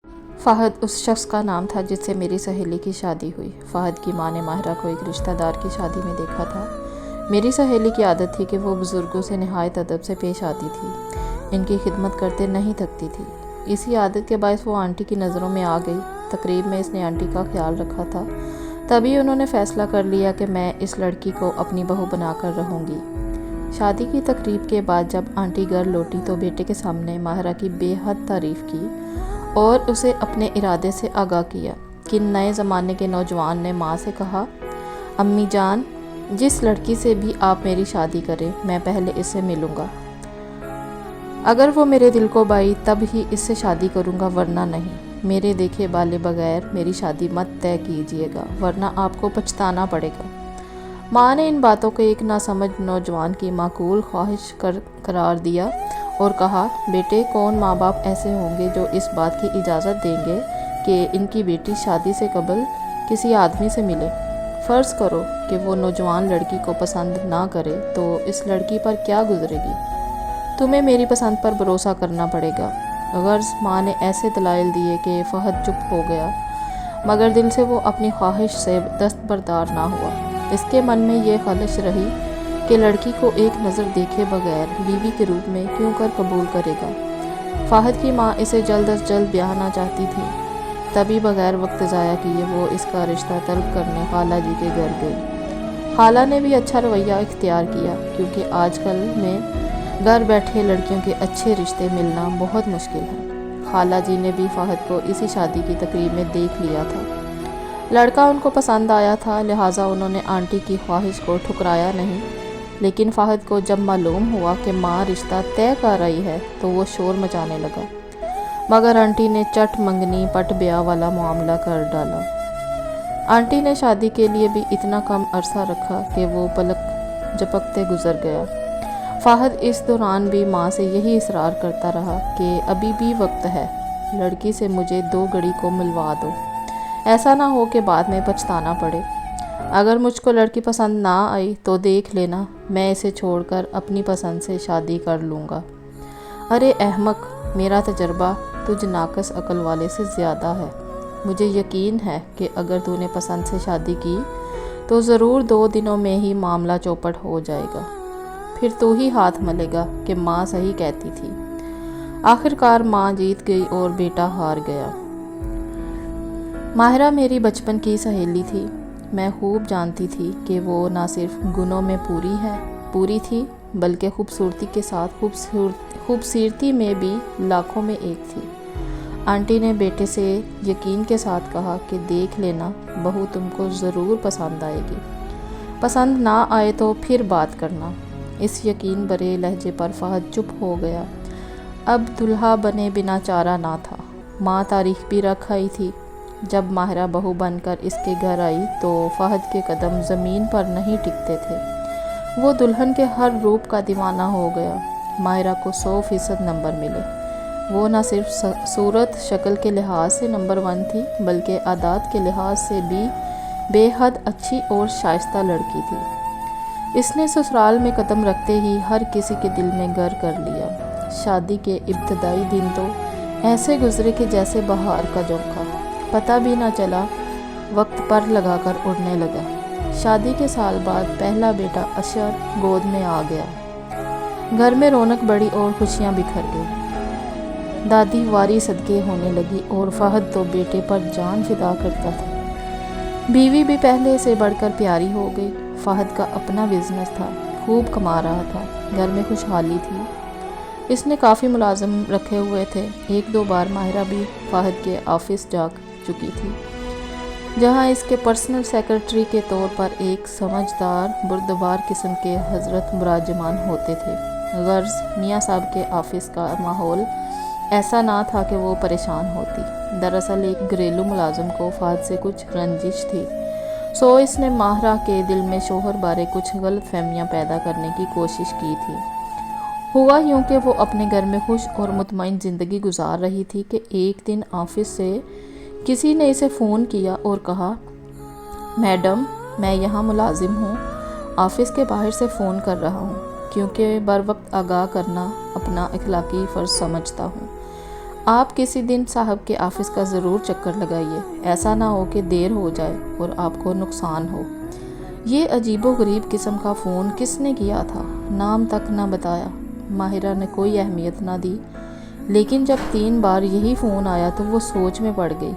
فہد اس شخص کا نام تھا جس سے میری سہیلی کی شادی ہوئی۔ فہد کی ماں نے ماہرہ کو ایک رشتہ دار کی شادی میں دیکھا تھا۔ میری سہیلی کی عادت تھی کہ وہ بزرگوں سے نہایت ادب سے پیش آتی تھی، ان کی خدمت کرتے نہیں تھکتی تھی۔ اسی عادت کے باعث وہ آنٹی کی نظروں میں آ گئی۔ تقریب میں اس نے آنٹی کا خیال رکھا تھا، تبھی انہوں نے فیصلہ کر لیا کہ میں اس لڑکی کو اپنی بہو بنا کر رہوں گی۔ شادی کی تقریب کے بعد جب آنٹی گھر لوٹی تو بیٹے کے سامنے ماہرہ کی بے حد تعریف کی اور اسے اپنے ارادے سے آگاہ کیا کہ نئے زمانے کے نوجوان نے ماں سے کہا، امی جان، جس لڑکی سے بھی آپ میری شادی کریں میں پہلے اس سے ملوں گا۔ اگر وہ میرے دل کو بائی تب ہی اس سے شادی کروں گا، ورنہ نہیں۔ میرے دیکھے بالے بغیر میری شادی مت طے کیجیے گا، ورنہ آپ کو پچھتانا پڑے گا۔ ماں نے ان باتوں کو ایک ناسمجھ نوجوان کی معقول خواہش قرار دیا اور کہا، بیٹے، کون ماں باپ ایسے ہوں گے جو اس بات کی اجازت دیں گے کہ ان کی بیٹی شادی سے قبل کسی آدمی سے ملے؟ فرض کرو کہ وہ نوجوان لڑکی کو پسند نہ کرے تو اس لڑکی پر کیا گزرے گی؟ تمہیں میری پسند پر بھروسہ کرنا پڑے گا۔ غرض ماں نے ایسے دلائل دیے کہ فہد چپ ہو گیا، مگر دل سے وہ اپنی خواہش سے دستبردار نہ ہوا۔ اس کے من میں یہ خلش رہی کہ لڑکی کو ایک نظر دیکھے بغیر بیوی کے روپ میں کیوں کر قبول کرے گا۔ فہد کی ماں اسے جلد از جلد بیاہنا چاہتی تھی، تبھی بغیر وقت ضائع کیے وہ اس کا رشتہ طلب کرنے خالہ جی کے گھر گئی۔ خالہ نے بھی اچھا رویہ اختیار کیا، کیونکہ آج کل میں گھر بیٹھے لڑکیوں کے اچھے رشتے ملنا بہت مشکل ہے۔ خالہ جی نے بھی فہد کو اسی شادی کی تقریب میں دیکھ لیا تھا۔ لڑکا ان کو پسند آیا تھا، لہٰذا انہوں نے آنٹی کی خواہش کو ٹھکرایا نہیں، لیکن فہد کو جب معلوم ہوا کہ ماں رشتہ طے کر رہی ہے تو وہ شور مچانے لگا، مگر آنٹی نے چٹ منگنی پٹ بیاہ والا معاملہ کر ڈالا۔ آنٹی نے شادی کے لیے بھی اتنا کم عرصہ رکھا کہ وہ پلک جھپکتے گزر گیا۔ فہد اس دوران بھی ماں سے یہی اصرار کرتا رہا کہ ابھی بھی وقت ہے، لڑکی سے مجھے 2 گھڑی کو ملوا دو، ایسا نہ ہو کہ بعد میں پچھتانا پڑے۔ اگر مجھ کو لڑکی پسند نہ آئی تو دیکھ لینا، میں اسے چھوڑ کر اپنی پسند سے شادی کر لوں گا۔ ارے احمق، میرا تجربہ تجھ ناقص عقل والے سے زیادہ ہے۔ مجھے یقین ہے کہ اگر تو نے پسند سے شادی کی تو ضرور 2 دنوں میں ہی معاملہ چوپٹ ہو جائے گا، پھر تو ہی ہاتھ ملے گا کہ ماں صحیح کہتی تھی۔ آخرکار ماں جیت گئی اور بیٹا ہار گیا۔ ماہرہ میری بچپن کی سہیلی تھی۔ میں خوب جانتی تھی کہ وہ نہ صرف گنوں میں پوری تھی بلکہ خوبصورتی کے ساتھ خوبصورتی میں بھی لاکھوں میں ایک تھی۔ آنٹی نے بیٹے سے یقین کے ساتھ کہا کہ دیکھ لینا، بہو تم کو ضرور پسند آئے گی، پسند نہ آئے تو پھر بات کرنا۔ اس یقین بھرے لہجے پر فہد چپ ہو گیا۔ اب دلہا بنے بنا چارہ نہ تھا۔ ماں تاریخ بھی رکھ آئی تھی۔ جب ماہرہ بہو بن کر اس کے گھر آئی تو فہد کے قدم زمین پر نہیں ٹکتے تھے۔ وہ دلہن کے ہر روپ کا دیوانہ ہو گیا۔ ماہرہ کو 100% نمبر ملے۔ وہ نہ صرف صورت شکل کے لحاظ سے نمبر 1 تھی بلکہ عادات کے لحاظ سے بھی بے حد اچھی اور شائستہ لڑکی تھی۔ اس نے سسرال میں قدم رکھتے ہی ہر کسی کے دل میں گھر کر لیا۔ شادی کے ابتدائی دن تو ایسے گزرے کہ جیسے بہار کا جھونکا، پتہ بھی نہ چلا، وقت پر لگا کر اڑنے لگا۔ شادی کے سال بعد پہلا بیٹا اشر گود میں آ گیا۔ گھر میں رونق بڑھی اور خوشیاں بکھر گئی۔ دادی واری صدقے ہونے لگی اور فہد تو بیٹے پر جان فدا کرتا تھا۔ بیوی بھی پہلے سے بڑھ کر پیاری ہو گئی۔ فہد کا اپنا بزنس تھا، خوب کما رہا تھا، گھر میں خوشحالی تھی۔ اس نے کافی ملازم رکھے ہوئے تھے۔ 1-2 بار ماہرہ بھی فہد کے آفس جا چکی تھی، جہاں اس کے پرسنل سیکرٹری کے طور پر ایک سمجھدار بردبار قسم کے حضرت براجمان ہوتے تھے۔ غرض میاں صاحب کے آفس کا ماحول ایسا نہ تھا کہ وہ پریشان ہوتی۔ دراصل ایک گھریلو ملازم کو فہد سے کچھ رنجش تھی، سو اس نے ماہرہ کے دل میں شوہر بارے کچھ غلط فہمیاں پیدا کرنے کی کوشش کی تھی۔ ہوا یوں کہ وہ اپنے گھر میں خوش اور مطمئن زندگی گزار رہی تھی کہ ایک دن آفس سے کسی نے اسے فون کیا اور کہا، میڈم، میں یہاں ملازم ہوں، آفس کے باہر سے فون کر رہا ہوں، کیونکہ بر وقت آگاہ کرنا اپنا اخلاقی فرض سمجھتا ہوں۔ آپ کسی دن صاحب کے آفس کا ضرور چکر لگائیے، ایسا نہ ہو کہ دیر ہو جائے اور آپ کو نقصان ہو۔ یہ عجیب و غریب قسم کا فون کس نے کیا تھا؟ نام تک نہ بتایا۔ ماہرہ نے کوئی اہمیت نہ دی، لیکن جب 3 بار یہی فون آیا تو وہ سوچ میں پڑ گئی۔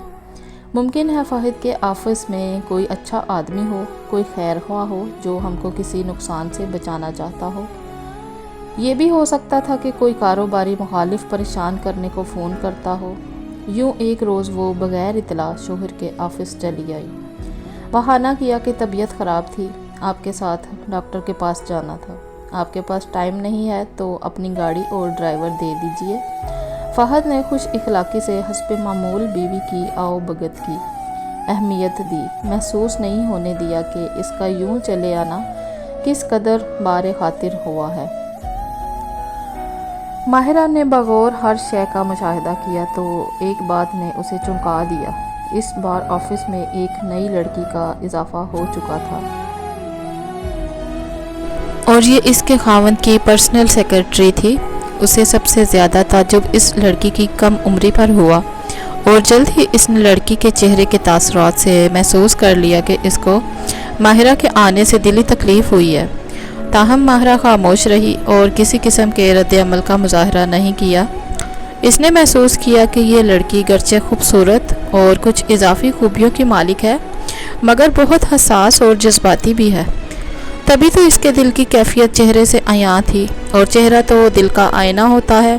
ممکن ہے فاہد کے آفس میں کوئی اچھا آدمی ہو، کوئی خیر خواہ ہو جو ہم کو کسی نقصان سے بچانا چاہتا ہو۔ یہ بھی ہو سکتا تھا کہ کوئی کاروباری مخالف پریشان کرنے کو فون کرتا ہو۔ یوں ایک روز وہ بغیر اطلاع شوہر کے آفس چلی آئی۔ بہانہ کیا کہ طبیعت خراب تھی، آپ کے ساتھ ڈاکٹر کے پاس جانا تھا۔ آپ کے پاس ٹائم نہیں ہے تو اپنی گاڑی اور ڈرائیور دے دیجئے۔ فہد نے خوش اخلاقی سے حسب معمول بیوی کی آؤ بھگت کی اہمیت دی، محسوس نہیں ہونے دیا کہ اس کا یوں چلے آنا کس قدر بار خاطر ہوا ہے۔ ماہرہ نے بغور ہر شے کا مشاہدہ کیا تو ایک بات نے اسے چونکا دیا۔ اس بار آفس میں ایک نئی لڑکی کا اضافہ ہو چکا تھا، اور یہ اس کے خاوند کی پرسنل سیکرٹری تھی۔ اسے سب سے زیادہ تعجب اس لڑکی کی کم عمری پر ہوا، اور جلد ہی اس نے لڑکی کے چہرے کے تاثرات سے محسوس کر لیا کہ اس کو ماہرہ کے آنے سے دلی تکلیف ہوئی ہے۔ تاہم ماہرہ خاموش رہی اور کسی قسم کے رد عمل کا مظاہرہ نہیں کیا۔ اس نے محسوس کیا کہ یہ لڑکی گرچہ خوبصورت اور کچھ اضافی خوبیوں کی مالک ہے، مگر بہت حساس اور جذباتی بھی ہے۔ تبھی تو اس کے دل کی کیفیت چہرے سے عیاں تھی، اور چہرہ تو دل کا آئینہ ہوتا ہے۔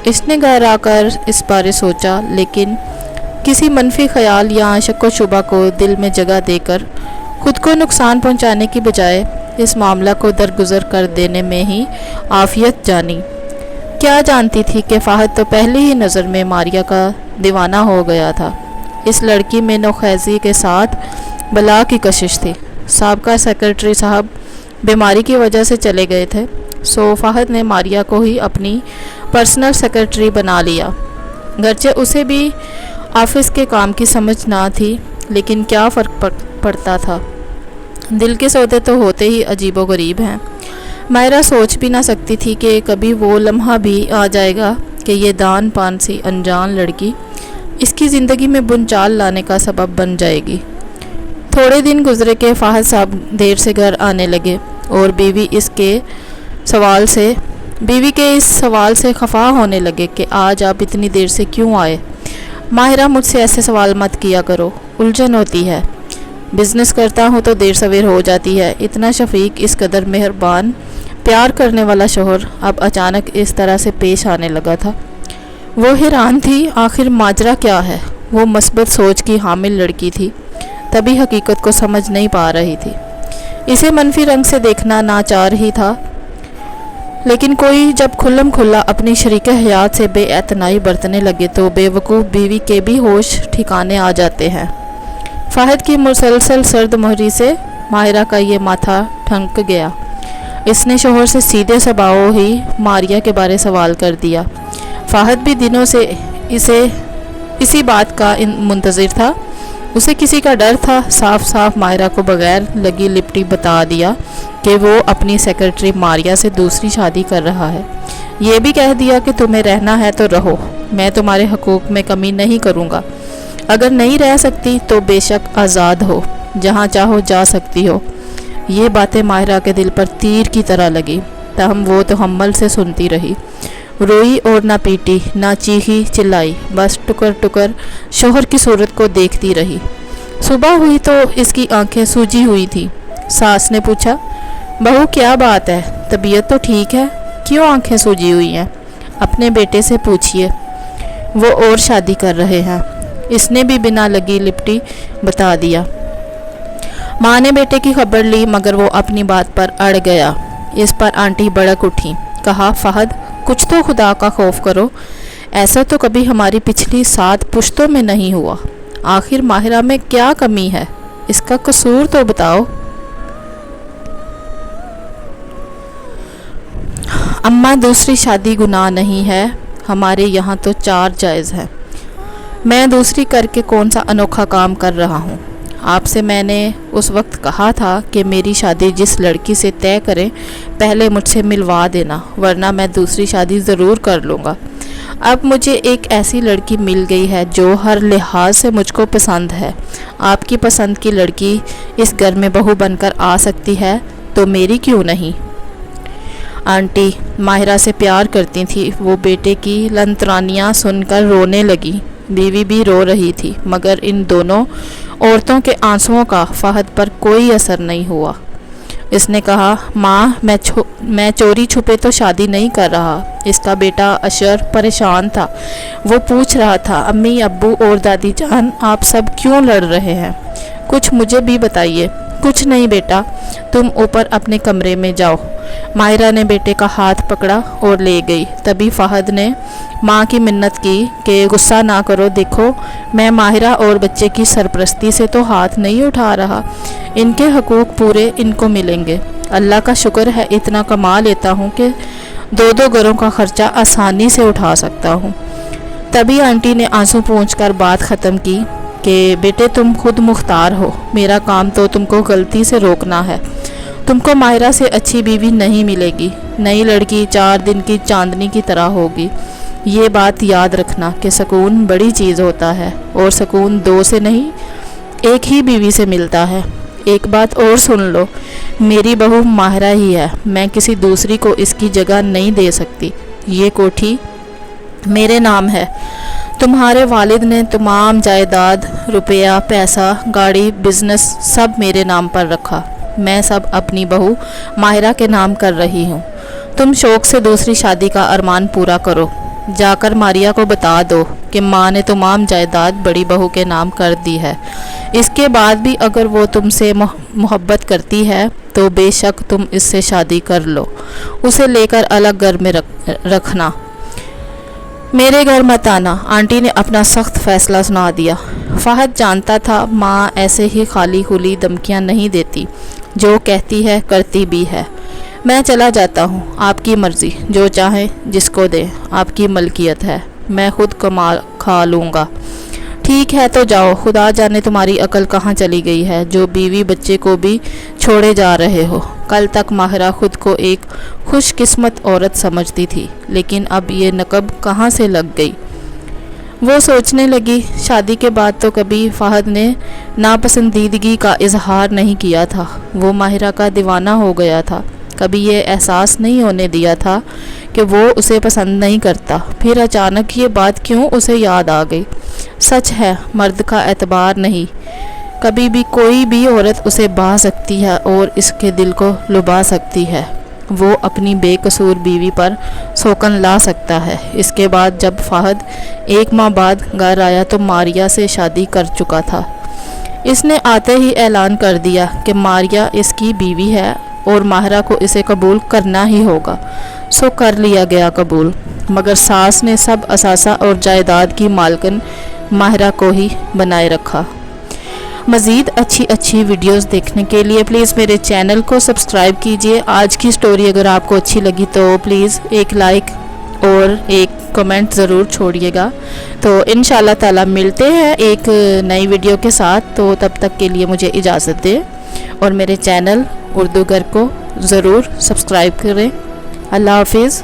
اس نے گھر آ کر اس بارے سوچا، لیکن کسی منفی خیال یا شک و شبہ کو دل میں جگہ دے کر خود کو نقصان پہنچانے کی بجائے اس معاملہ کو درگزر کر دینے میں ہی عافیت جانی۔ کیا جانتی تھی کہ فاہد تو پہلی ہی نظر میں ماریہ کا دیوانہ ہو گیا تھا۔ اس لڑکی میں نوخیزی کے ساتھ بلا کی کشش تھی۔ سابقہ سیکرٹری صاحب بیماری کی وجہ سے چلے گئے تھے، سو فاہد نے ماریہ کو ہی اپنی پرسنل سیکرٹری بنا لیا۔ گرچہ اسے بھی آفس کے کام کی سمجھ نہ تھی، لیکن کیا فرق پڑتا تھا، دل کے سودے تو ہوتے ہی عجیب و غریب ہیں۔ ماہرہ سوچ بھی نہ سکتی تھی کہ کبھی وہ لمحہ بھی آ جائے گا کہ یہ دان پان سی انجان لڑکی اس کی زندگی میں بنچال لانے کا سبب بن جائے گی۔ تھوڑے دن گزرے کہ فاہد صاحب دیر سے گھر آنے لگے، اور بیوی کے اس سوال سے خفا ہونے لگے کہ آج آپ اتنی دیر سے کیوں آئے؟ ماہرہ، مجھ سے ایسے سوال مت کیا کرو، الجھن ہوتی ہے۔ بزنس کرتا ہوں تو دیر سویر ہو جاتی ہے۔ اتنا شفیق، اس قدر مہربان، پیار کرنے والا شوہر اب اچانک اس طرح سے پیش آنے لگا تھا۔ وہ حیران تھی، آخر ماجرا کیا ہے؟ وہ مثبت سوچ کی حامل لڑکی تھی، تبھی حقیقت کو سمجھ نہیں پا رہی تھی۔ اسے منفی رنگ سے دیکھنا ناچار ہی تھا، لیکن کوئی جب کھلم کھلا اپنی شریک حیات سے بے اعتنائی برتنے لگے تو بے وقوف بیوی کے بھی ہوش ٹھکانے آ جاتے ہیں۔ فاہد کی مسلسل سرد مہری سے ماہرہ کا یہ ماتھا ٹھنک گیا۔ اس نے شوہر سے سیدھے سباؤ ہی ماریہ کے بارے سوال کر دیا۔ فاہد بھی دنوں سے اسی بات کا منتظر تھا۔ اسے کسی کا ڈر تھا۔ صاف صاف ماہرہ کو بغیر لگی لپٹی بتا دیا کہ وہ اپنی سیکرٹری ماریہ سے دوسری شادی کر رہا ہے۔ یہ بھی کہہ دیا کہ تمہیں رہنا ہے تو رہو، میں تمہارے حقوق میں کمی نہیں کروں گا۔ اگر نہیں رہ سکتی تو بے شک آزاد ہو، جہاں چاہو جا سکتی ہو۔ یہ باتیں ماہرہ کے دل پر تیر کی طرح لگی، تاہم وہ تحمل سے سنتی رہی۔ روئی اور نہ پیٹی، نہ چیخی چلائی، بس ٹکر ٹکر شوہر کی صورت کو دیکھتی رہی۔ صبح ہوئی تو اس کی آنکھیں سوجی ہوئی تھی۔ ساس نے پوچھا، بہو کیا بات ہے؟ طبیعت تو ٹھیک ہے، کیوں آنکھیں سوجی ہوئی ہیں؟ اپنے بیٹے سے پوچھئے، وہ اور شادی کر رہے ہیں۔ اس نے بھی بنا لگی لپٹی بتا دیا۔ ماں نے بیٹے کی خبر لی، مگر وہ اپنی بات پر اڑ گیا۔ اس پر آنٹی بڑک اٹھی، کہا، فہد کچھ تو خدا کا خوف کرو، ایسا تو کبھی ہماری پچھلی 7 پشتوں میں نہیں ہوا۔ آخر ماہرہ میں کیا کمی ہے؟ اس کا قصور تو بتاؤ۔ اماں، دوسری شادی گناہ نہیں ہے، ہمارے یہاں تو 4 جائز ہے۔ میں دوسری کر کے کون سا انوکھا کام کر رہا ہوں؟ آپ سے میں نے اس وقت کہا تھا کہ میری شادی جس لڑکی سے طے کریں پہلے مجھ سے ملوا دینا، ورنہ میں دوسری شادی ضرور کر لوں گا۔ اب مجھے ایک ایسی لڑکی مل گئی ہے جو ہر لحاظ سے مجھ کو پسند ہے۔ آپ کی پسند کی لڑکی اس گھر میں بہو بن کر آ سکتی ہے تو میری کیوں نہیں؟ آنٹی ماہرہ سے پیار کرتی تھی، وہ بیٹے کی لنترانیاں سن کر رونے لگی۔ بیوی بھی رو رہی تھی، مگر ان دونوں عورتوں کے آنسوؤں کا فہد پر کوئی اثر نہیں ہوا۔ اس نے کہا، ماں میں چوری چھپے تو شادی نہیں کر رہا۔ اس کا بیٹا اشر پریشان تھا، وہ پوچھ رہا تھا، امی ابو اور دادی جان آپ سب کیوں لڑ رہے ہیں؟ کچھ مجھے بھی بتائیے۔ کچھ نہیں بیٹا، تم اوپر اپنے کمرے میں جاؤ۔ ماہرہ نے بیٹے کا ہاتھ پکڑا اور لے گئی۔ تبھی فہد نے ماں کی منت کی کہ غصہ نہ کرو، دیکھو میں ماہرہ اور بچے کی سرپرستی سے تو ہاتھ نہیں اٹھا رہا، ان کے حقوق پورے ان کو ملیں گے۔ اللہ کا شکر ہے اتنا کما لیتا ہوں کہ دو گھروں کا خرچہ آسانی سے اٹھا سکتا ہوں۔ تبھی آنٹی نے آنسو پونچھ کر بات ختم کی کہ بیٹے تم خود مختار ہو، میرا کام تو تم کو غلطی سے روکنا ہے۔ تم کو ماہرہ سے اچھی بیوی نہیں ملے گی، نئی لڑکی 4 دن کی چاندنی کی طرح ہوگی۔ یہ بات یاد رکھنا کہ سکون بڑی چیز ہوتا ہے، اور سکون 2 سے نہیں 1 ہی بیوی سے ملتا ہے۔ ایک بات اور سن لو، میری بہو ماہرہ ہی ہے، میں کسی دوسری کو اس کی جگہ نہیں دے سکتی۔ یہ کوٹھی میرے نام ہے، تمہارے والد نے تمام جائیداد، روپیہ پیسہ، گاڑی، بزنس سب میرے نام پر رکھا، میں سب اپنی بہو ماہرہ کے نام کر رہی ہوں۔ تم شوق سے دوسری شادی کا ارمان پورا کرو، جا کر ماریا کو بتا دو کہ ماں نے تمام جائیداد بڑی بہو کے نام کر دی ہے۔ اس کے بعد بھی اگر وہ تم سے محبت کرتی ہے تو بے شک تم اس سے شادی کر لو، اسے لے کر الگ گھر میں رکھنا، میرے گھر مت آنا۔ آنٹی نے اپنا سخت فیصلہ سنا دیا۔ فہد جانتا تھا ماں ایسے ہی خالی خلی دھمکیاں نہیں دیتی، جو کہتی ہے کرتی بھی ہے۔ میں چلا جاتا ہوں، آپ کی مرضی، جو چاہیں جس کو دیں، آپ کی ملکیت ہے، میں خود کھا لوں گا۔ ٹھیک ہے تو جاؤ، خدا جانے تمہاری عقل کہاں چلی گئی ہے جو بیوی بچے کو بھی چھوڑے جا رہے ہو۔ کل تک ماہرہ خود کو ایک خوش قسمت عورت سمجھتی تھی، لیکن اب یہ نقب کہاں سے لگ گئی؟ وہ سوچنے لگی، شادی کے بعد تو کبھی فہد نے ناپسندیدگی کا اظہار نہیں کیا تھا، وہ ماہرہ کا دیوانہ ہو گیا تھا، کبھی یہ احساس نہیں ہونے دیا تھا کہ وہ اسے پسند نہیں کرتا، پھر اچانک یہ بات کیوں اسے یاد آ گئی؟ سچ ہے، مرد کا اعتبار نہیں، کبھی بھی کوئی بھی عورت اسے بھا سکتی ہے اور اس کے دل کو لبھا سکتی ہے، وہ اپنی بے قصور بیوی پر سوکن لا سکتا ہے۔ اس کے بعد جب فہد 1 ماہ بعد گھر آیا تو ماریا سے شادی کر چکا تھا۔ اس نے آتے ہی اعلان کر دیا کہ ماریا اس کی بیوی ہے اور ماہرہ کو اسے قبول کرنا ہی ہوگا، سو کر لیا گیا قبول، مگر ساس نے سب اثاثہ اور جائیداد کی مالکن ماہرہ کو ہی بنائے رکھا۔ مزید اچھی ویڈیوز دیکھنے کے لیے پلیز میرے چینل کو سبسکرائب کیجیے۔ آج کی سٹوری اگر آپ کو اچھی لگی تو پلیز ایک لائک اور ایک کمنٹ ضرور چھوڑیے گا۔ تو انشاءاللہ تعالی ملتے ہیں ایک نئی ویڈیو کے ساتھ، تو تب تک کے لیے مجھے اجازت دیں اور میرے چینل اردو گھر کو ضرور سبسکرائب کریں۔ اللہ حافظ۔